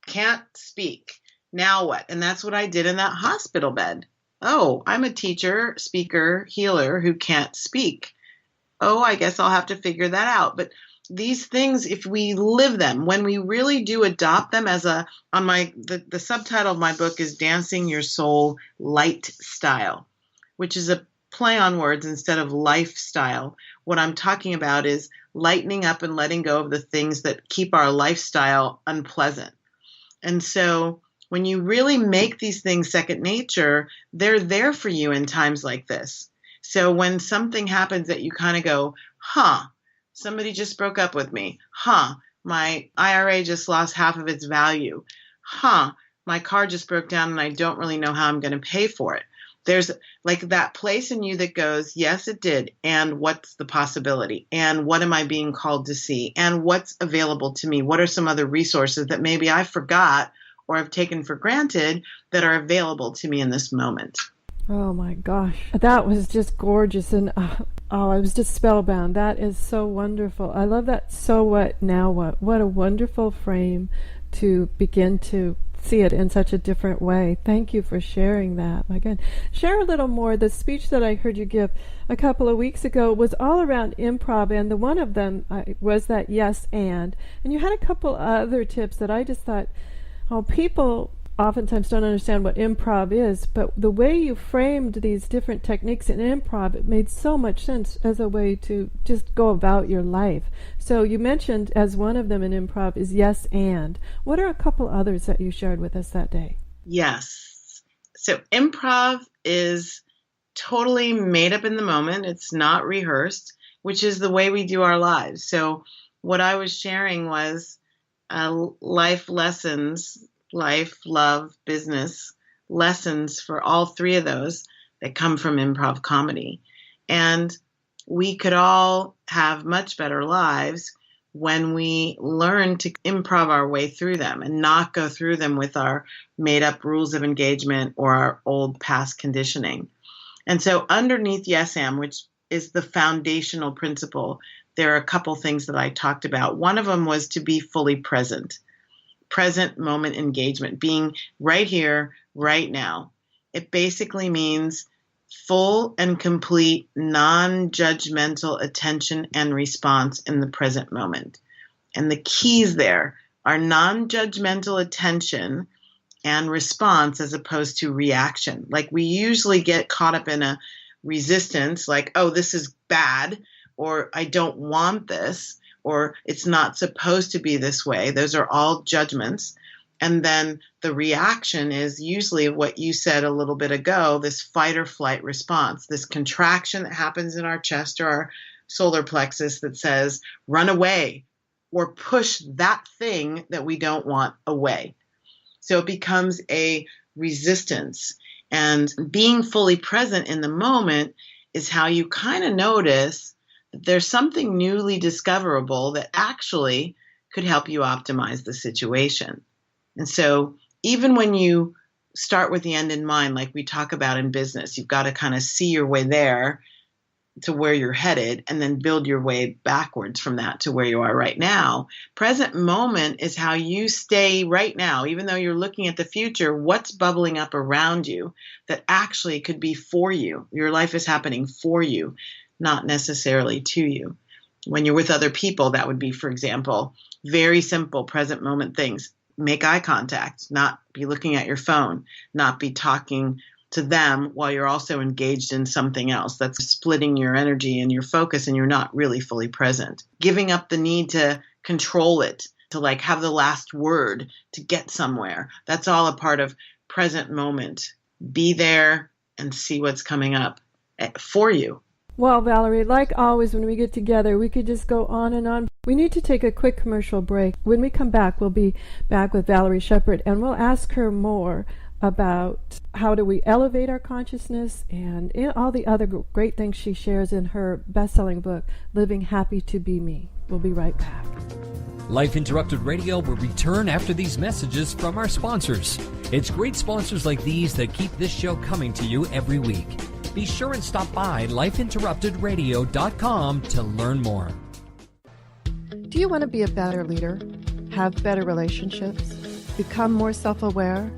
can't speak. Now what? And that's what I did in that hospital bed. Oh, I'm a teacher, speaker, healer who can't speak. Oh, I guess I'll have to figure that out. But these things, if we live them, when we really do adopt them the subtitle of my book is Dancing Your Soul Light Style, which is a play on words instead of lifestyle. What I'm talking about is lightening up and letting go of the things that keep our lifestyle unpleasant. And so when you really make these things second nature, they're there for you in times like this. So when something happens that you kind of go, somebody just broke up with me. My IRA just lost half of its value. My car just broke down and I don't really know how I'm going to pay for it. There's like that place in you that goes, yes, it did. And what's the possibility? And what am I being called to see? And what's available to me? What are some other resources that maybe I forgot or have taken for granted that are available to me in this moment? Oh my gosh, that was just gorgeous. And I was just spellbound. That is so wonderful. I love that. So what, now what? What a wonderful frame to begin to see it in such a different way. Thank you for sharing that. Again, share a little more. The speech that I heard you give a couple of weeks ago was all around improv, and the one of them was that yes and you had a couple other tips that I just thought, people oftentimes don't understand what improv is, but the way you framed these different techniques in improv, it made so much sense as a way to just go about your life. So you mentioned as one of them in improv is yes and. What are a couple others that you shared with us that day? Yes. So improv is totally made up in the moment. It's not rehearsed, which is the way we do our lives. So what I was sharing was life lessons, life, love, business lessons for all three of those that come from improv comedy. And we could all have much better lives when we learn to improv our way through them and not go through them with our made up rules of engagement or our old past conditioning. And so underneath Yes Am, which is the foundational principle, there are a couple things that I talked about. One of them was to be fully present moment engagement, being right here, right now. It basically means full and complete non-judgmental attention and response in the present moment. And the keys there are non-judgmental attention and response as opposed to reaction. Like we usually get caught up in a resistance, like, oh, this is bad, or I don't want this, or it's not supposed to be this way. Those are all judgments. And then the reaction is usually what you said a little bit ago, this fight or flight response, this contraction that happens in our chest or our solar plexus that says, run away or push that thing that we don't want away. So it becomes a resistance. And being fully present in the moment is how you kind of notice that there's something newly discoverable that actually could help you optimize the situation. And so even when you start with the end in mind, like we talk about in business, you've got to kind of see your way there to where you're headed and then build your way backwards from that to where you are right now. Present moment is how you stay right now, even though you're looking at the future, what's bubbling up around you that actually could be for you. Your life is happening for you, not necessarily to you. When you're with other people, that would be, for example, very simple present moment things. Make eye contact, not be looking at your phone, not be talking to them while you're also engaged in something else. That's splitting your energy and your focus, and you're not really fully present. Giving up the need to control it, to like have the last word, to get somewhere. That's all a part of present moment. Be there and see what's coming up for you. Well, Valerie, like always, when we get together, we could just go on and on. We need to take a quick commercial break. When we come back, we'll be back with Valerie Sheppard, and we'll ask her more about how do we elevate our consciousness and all the other great things she shares in her best-selling book, Living Happy to Be Me. We'll be right back. Life Interrupted Radio will return after these messages from our sponsors. It's great sponsors like these that keep this show coming to you every week. Be sure and stop by lifeinterruptedradio.com to learn more. Do you want to be a better leader, have better relationships, become more self-aware,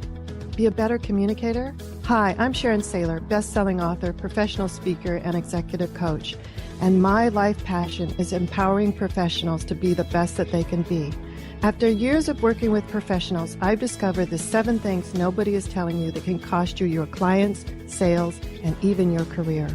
be a better communicator? Hi, I'm Sharon Saylor, best-selling author, professional speaker, and executive coach. And my life passion is empowering professionals to be the best that they can be. After years of working with professionals, I've discovered the 7 things nobody is telling you that can cost you your clients, sales, and even your career.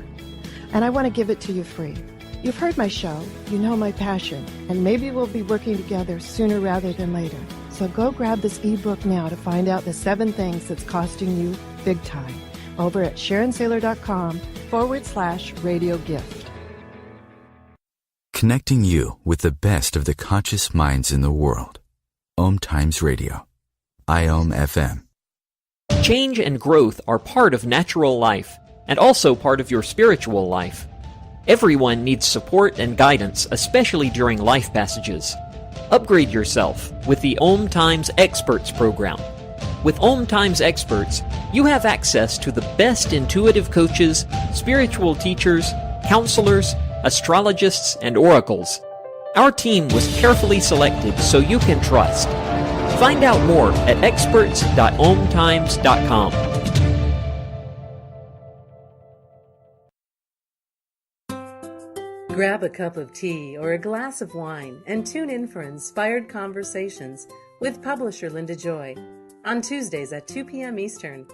And I want to give it to you free. You've heard my show, you know my passion, and maybe we'll be working together sooner rather than later. So go grab this ebook now to find out the 7 things that's costing you big time over at SharonSaylor.com/radio gift. Connecting you with the best of the conscious minds in the world. OMTimes Radio. IOM FM. Change and growth are part of natural life and also part of your spiritual life. Everyone needs support and guidance, especially during life passages. Upgrade yourself with the OMTimes Experts program. With OMTimes Experts, you have access to the best intuitive coaches, spiritual teachers, counselors, astrologists, and oracles. Our team was carefully selected so you can trust. Find out more at experts.omtimes.com. Grab a cup of tea or a glass of wine and tune in for Inspired Conversations with publisher Linda Joy on Tuesdays at 2 p.m. Eastern.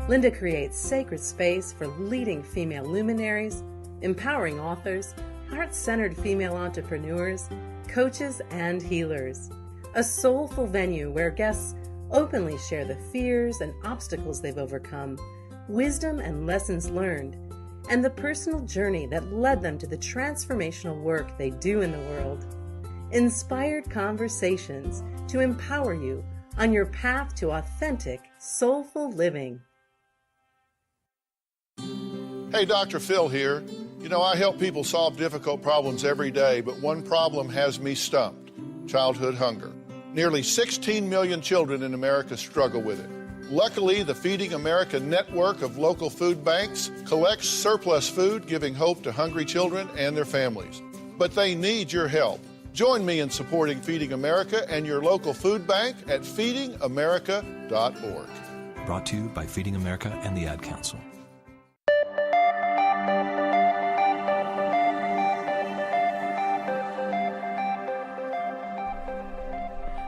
Linda creates sacred space for leading female luminaries, empowering authors, heart-centered female entrepreneurs, coaches, and healers. A soulful venue where guests openly share the fears and obstacles they've overcome, wisdom and lessons learned, and the personal journey that led them to the transformational work they do in the world. Inspired Conversations to empower you on your path to authentic, soulful living. Hey, Dr. Phil here. You know, I help people solve difficult problems every day, but one problem has me stumped: childhood hunger. Nearly 16 million children in America struggle with it. Luckily, the Feeding America network of local food banks collects surplus food, giving hope to hungry children and their families. But they need your help. Join me in supporting Feeding America and your local food bank at feedingamerica.org. Brought to you by Feeding America and the Ad Council.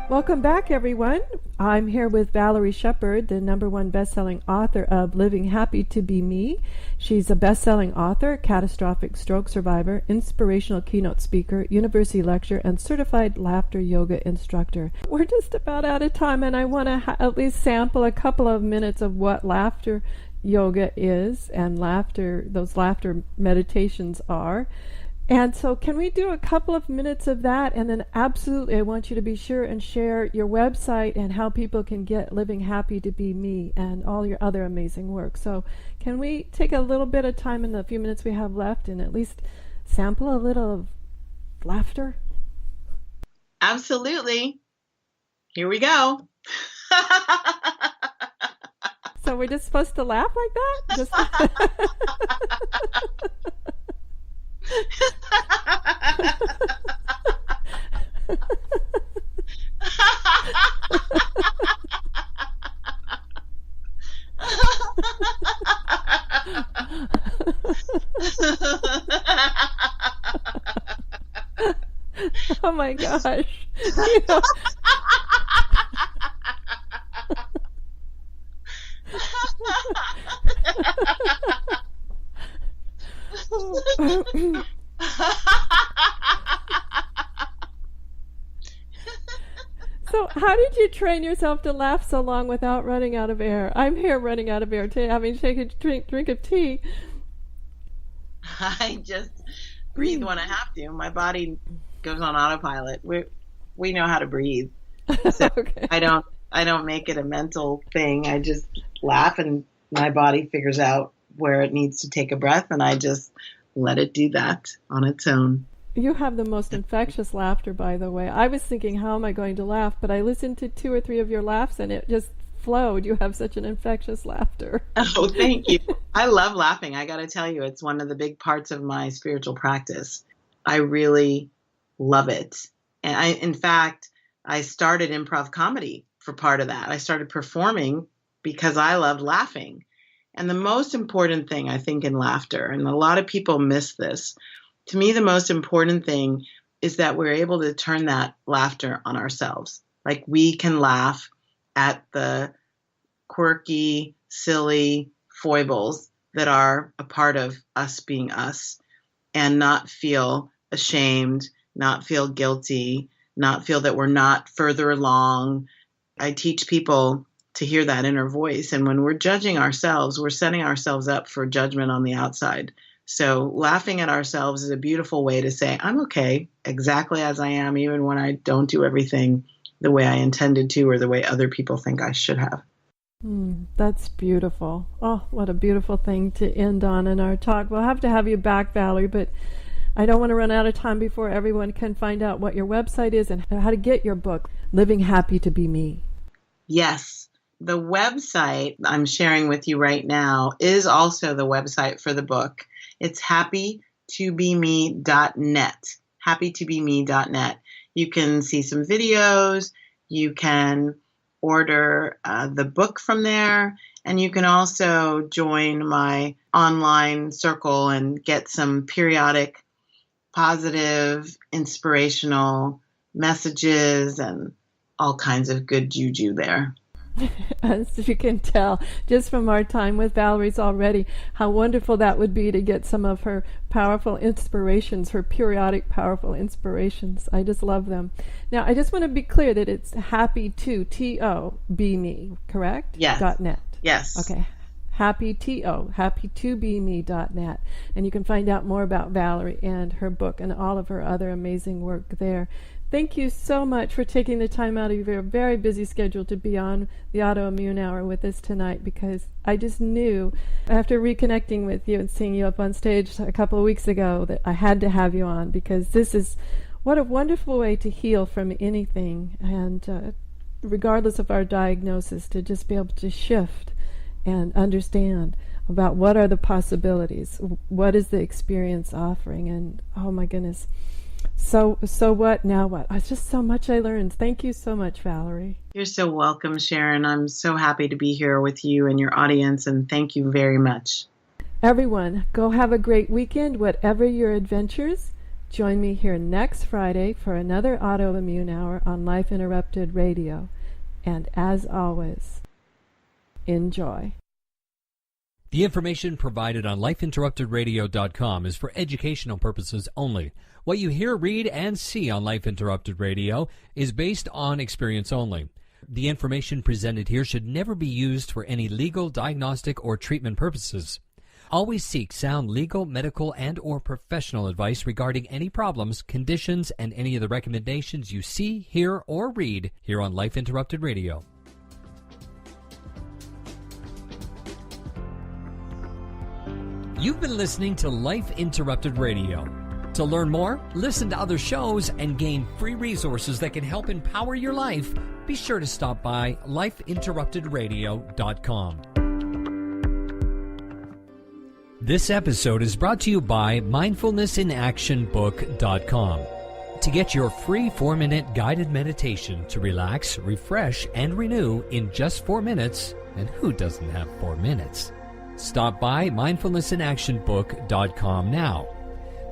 Welcome back, everyone. I'm here with Valerie Sheppard, the #1 best-selling author of Living Happy to Be Me. She's a best-selling author, catastrophic stroke survivor, inspirational keynote speaker, university lecturer, and certified laughter yoga instructor. We're just about out of time, and I want to at least sample a couple of minutes of what laughter yoga is and those laughter meditations are. And so can we do a couple of minutes of that? And then absolutely I want you to be sure and share your website and how people can get Living Happy to Be Me and all your other amazing work. So can we take a little bit of time in the few minutes we have left and at least sample a little of laughter? Absolutely. Here we go. So we're just supposed to laugh like that? Just oh my gosh. You know. So how did you train yourself to laugh so long without running out of air? I'm here running out of air too, having to take a drink of tea. I just breathe when I have to. My body goes on autopilot. We know how to breathe. So okay. I don't make it a mental thing. I just laugh and my body figures out where it needs to take a breath, and I just let it do that on its own. You have the most infectious laughter, by the way. I was thinking, how am I going to laugh? But I listened to 2 or 3 of your laughs, and it just flowed. You have such an infectious laughter. Oh, thank you. I love laughing. I got to tell you, it's one of the big parts of my spiritual practice. I really love it. And in fact, I started improv comedy for part of that. I started performing because I loved laughing. And the most important thing, I think, in laughter, and a lot of people miss this, to me, the most important thing is that we're able to turn that laughter on ourselves. Like we can laugh at the quirky, silly foibles that are a part of us being us and not feel ashamed, not feel guilty, not feel that we're not further along. I teach people to hear that inner voice. And when we're judging ourselves, we're setting ourselves up for judgment on the outside. So laughing at ourselves is a beautiful way to say, I'm okay exactly as I am, even when I don't do everything the way I intended to or the way other people think I should have. That's beautiful. Oh, what a beautiful thing to end on in our talk. We'll have to have you back, Valerie, but I don't want to run out of time before everyone can find out what your website is and how to get your book, Living Happy to Be Me. Yes. The website I'm sharing with you right now is also the website for the book. It's happytobeme.net, happytobeme.net. You can see some videos, you can order the book from there, and you can also join my online circle and get some periodic positive, inspirational messages and all kinds of good juju there. As you can tell, just from our time with Valerie's already, how wonderful that would be to get some of her powerful inspirations, her periodic powerful inspirations. I just love them. Now, I just want to be clear that it's happy to, T-O-B me, correct? Yes. .net. Yes. Okay. happytobeme.net. And you can find out more about Valerie and her book and all of her other amazing work there. Thank you so much for taking the time out of your very busy schedule to be on the Autoimmune Hour with us tonight, because I just knew after reconnecting with you and seeing you up on stage a couple of weeks ago that I had to have you on, because this is what a wonderful way to heal from anything, and regardless of our diagnosis, to just be able to shift and understand about what are the possibilities, what is the experience offering, and oh my goodness. So what, now what? It's just so much I learned. Thank you so much, Valerie. You're so welcome, Sharon. I'm so happy to be here with you and your audience, and thank you very much. Everyone, go have a great weekend, whatever your adventures. Join me here next Friday for another Autoimmune Hour on Life Interrupted Radio. And as always, enjoy. The information provided on lifeinterruptedradio.com is for educational purposes only. What you hear, read, and see on Life Interrupted Radio is based on experience only. The information presented here should never be used for any legal, diagnostic, or treatment purposes. Always seek sound legal, medical, and or professional advice regarding any problems, conditions, and any of the recommendations you see, hear, or read here on Life Interrupted Radio. You've been listening to Life Interrupted Radio. To learn more, listen to other shows, and gain free resources that can help empower your life, be sure to stop by lifeinterruptedradio.com. This episode is brought to you by mindfulnessinactionbook.com. To get your free 4-minute guided meditation to relax, refresh, and renew in just 4 minutes, and who doesn't have 4 minutes? Stop by mindfulnessinactionbook.com now.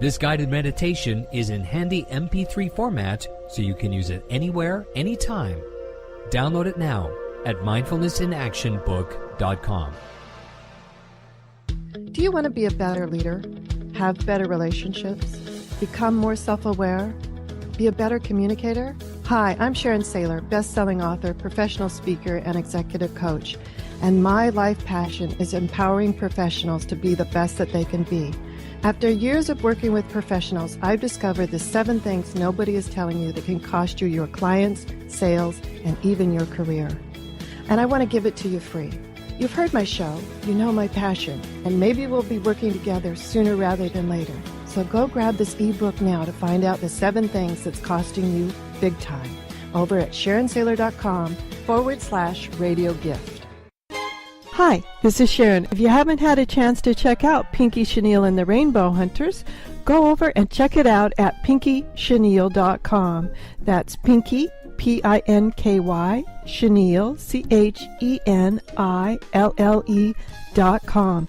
This guided meditation is in handy MP3 format, so you can use it anywhere, anytime. Download it now at mindfulnessinactionbook.com. Do you want to be a better leader, have better relationships, become more self-aware, be a better communicator? Hi, I'm Sharon Saylor, best-selling author, professional speaker, and executive coach. And my life passion is empowering professionals to be the best that they can be. After years of working with professionals, I've discovered the 7 things nobody is telling you that can cost you your clients, sales, and even your career. And I want to give it to you free. You've heard my show, you know my passion, and maybe we'll be working together sooner rather than later. So go grab this ebook now to find out the 7 things that's costing you big time over at SharonSaylor.com/radio gift. Hi, this is Sharon. If you haven't had a chance to check out Pinky Chenille and the Rainbow Hunters, go over and check it out at PinkyChenille.com. That's Pinky, Pinky, Chenille, Chenille.com.